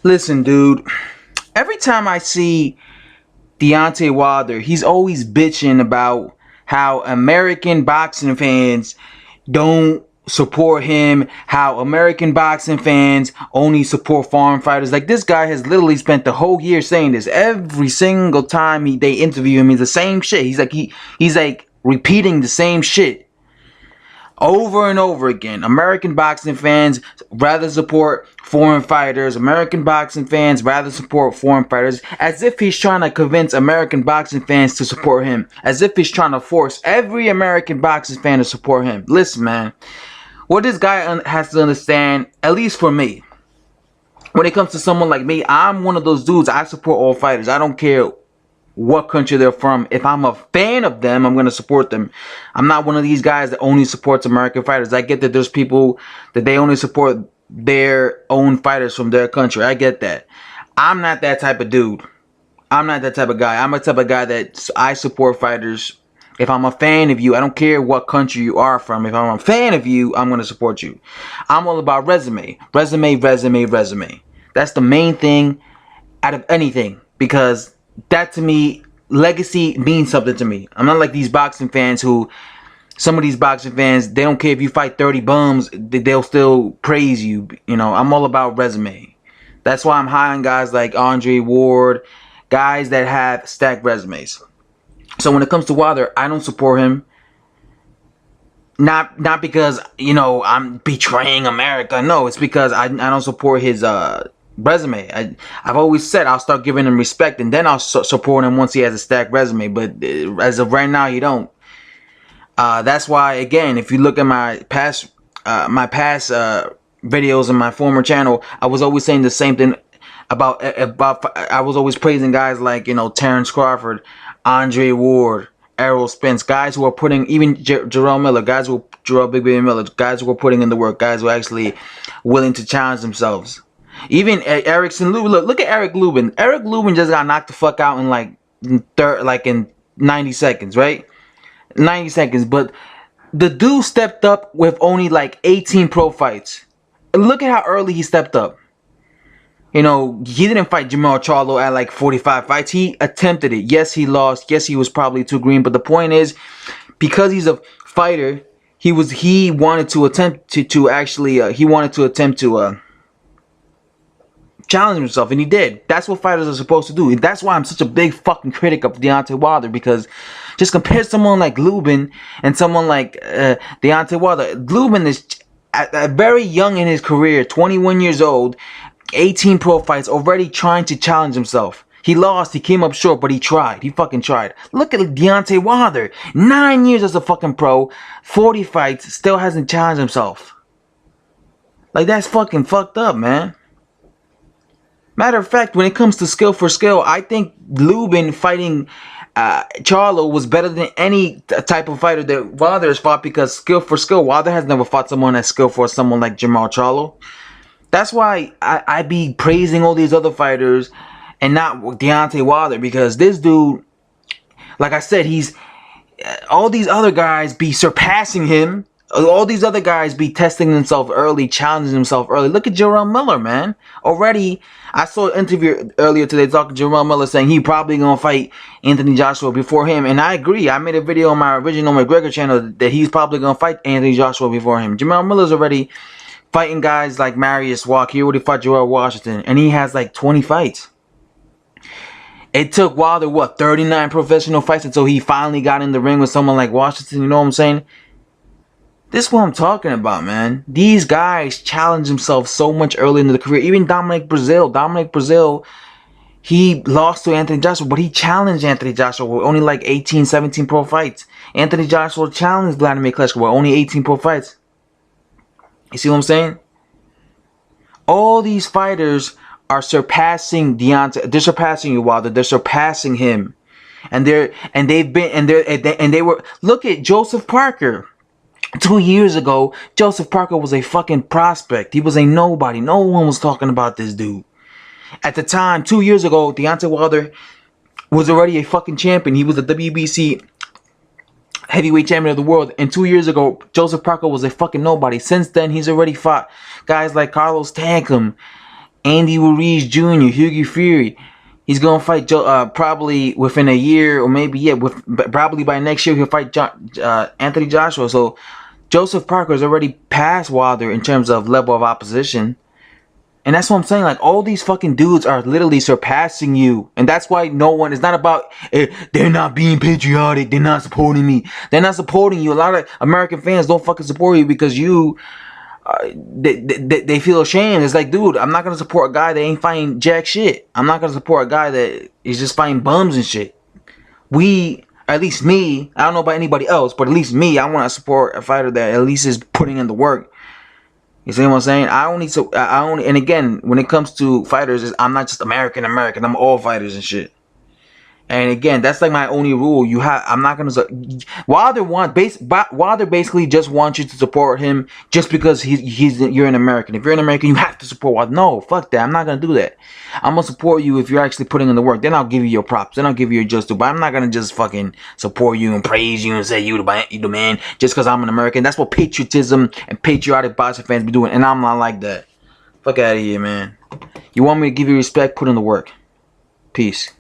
Listen, dude. Every time I see Deontay Wilder, he's always bitching about how American boxing fans don't support him, how American boxing fans only support foreign fighters. Like, this guy has literally spent the whole year saying this. Every single time they interview him, he's the same shit. He's like repeating the same shit over and over again. American boxing fans rather support foreign fighters. American boxing fans rather support foreign fighters. As if he's trying to convince American boxing fans to support him. As if he's trying to force every American boxing fan to support him. Listen, man. What this guy has to understand, at least for me, when it comes to someone like me, I'm one of those dudes. I support all fighters. I don't care what country they're from. If I'm a fan of them, I'm going to support them. I'm not one of these guys that only supports American fighters. I get that there's people that they only support their own fighters from their country. I get that. I'm not that type of dude. I'm not that type of guy. I'm a type of guy that I support fighters. If I'm a fan of you, I don't care what country you are from. If I'm a fan of you, I'm going to support you. I'm all about resume. Resume, resume, resume. That's the main thing out of anything. Because that, to me, legacy means something to me. I'm not like these boxing fans who, some of these boxing fans, they don't care if you fight 30 bums, they'll still praise you. You know, I'm all about resume. That's why I'm high on guys like Andre Ward, guys that have stacked resumes. So when it comes to Wilder, I don't support him. Not because, you know, I'm betraying America. No, it's because I don't support his resume. I've always said I'll start giving him respect and then I'll support him once he has a stacked resume. But as of right now, you don't. That's why, again, if you look at my past videos on my former channel, I was always saying the same thing about I was always praising guys like, you know, Terrence Crawford, Andre Ward, Errol Spence, guys who are putting, even Jarrell Miller, guys who Jarrell Big Baby Miller, guys who are putting in the work, guys who are actually willing to challenge themselves. Even Erickson Lubin, look at Eric Lubin. Eric Lubin just got knocked the fuck out in in 90 seconds, right? 90 seconds, but the dude stepped up with only like 18 pro fights. Look at how early he stepped up. You know, he didn't fight Jermell Charlo at like 45 fights. He attempted it. Yes, he lost. Yes, he was probably too green. But the point is, because he's a fighter, he wanted to attempt to challenge himself, and he did. That's what fighters are supposed to do. That's why I'm such a big fucking critic of Deontay Wilder, because just compare someone like Lubin and someone like Deontay Wilder. Lubin is very young in his career, 21 years old, 18 pro fights, already trying to challenge himself. He lost, he came up short, but he tried. He fucking tried. Look at Deontay Wilder. 9 years as a fucking pro, 40 fights, still hasn't challenged himself. Like, that's fucking fucked up, man. Matter of fact, when it comes to skill for skill, I think Lubin fighting Charlo was better than any type of fighter that Wilder has fought, because skill for skill, Wilder has never fought someone as skillful for someone like Jermell Charlo. That's why I be praising all these other fighters and not Deontay Wilder, because this dude, like I said, all these other guys be surpassing him. All these other guys be testing themselves early, challenging themselves early. Look at Jarrell Miller, man. Already, I saw an interview earlier today talking to Jarrell Miller saying he probably gonna fight Anthony Joshua before him. And I agree. I made a video on my original McGregor channel that he's probably gonna fight Anthony Joshua before him. Jarrell Miller's already fighting guys like Marius Walk. He already fought Joel Washington, and he has like 20 fights. It took Wilder, what, 39 professional fights until he finally got in the ring with someone like Washington. You know what I'm saying? This is what I'm talking about, man. These guys challenge themselves so much early in the career. Even Dominic Brazil, he lost to Anthony Joshua, but he challenged Anthony Joshua with only like 18, 17 pro fights. Anthony Joshua challenged Vladimir Klitschko with only 18 pro fights. You see what I'm saying? All these fighters are surpassing Deontay. They're surpassing you, Wilder. They're surpassing him, and they were. Look at Joseph Parker. 2 years ago, Joseph Parker was a fucking prospect. He was a nobody. No one was talking about this dude. At the time, 2 years ago, Deontay Wilder was already a fucking champion. He was the WBC heavyweight champion of the world. And 2 years ago, Joseph Parker was a fucking nobody. Since then, he's already fought guys like Carlos Takam, Andy Ruiz Jr., Hughie Fury. He's gonna fight probably within a year, or maybe probably by next year he'll fight Anthony Joshua. So Joseph Parker is already past Wilder in terms of level of opposition. And that's what I'm saying. Like, all these fucking dudes are literally surpassing you. And that's why no one, it's not about, they're not being patriotic, they're not supporting me. They're not supporting you. A lot of American fans don't fucking support you because they feel ashamed. It's like, dude, I'm not going to support a guy that ain't fighting jack shit. I'm not going to support a guy that is just fighting bums and shit. At least me, I don't know about anybody else, but at least me, I want to support a fighter that at least is putting in the work. You see what I'm saying? And again, when it comes to fighters, I'm not just American. I'm all fighters and shit. And again, that's like my only rule. I'm not gonna. Wilder basically just wants you to support him just because you're an American. If you're an American, you have to support Wilder. No, fuck that. I'm not gonna do that. I'm gonna support you if you're actually putting in the work. Then I'll give you your props. Then I'll give you your just due. But I'm not gonna just fucking support you and praise you and say you the man just because I'm an American. That's what patriotism and patriotic boxing fans be doing, and I'm not like that. Fuck out of here, man. You want me to give you respect? Put in the work. Peace.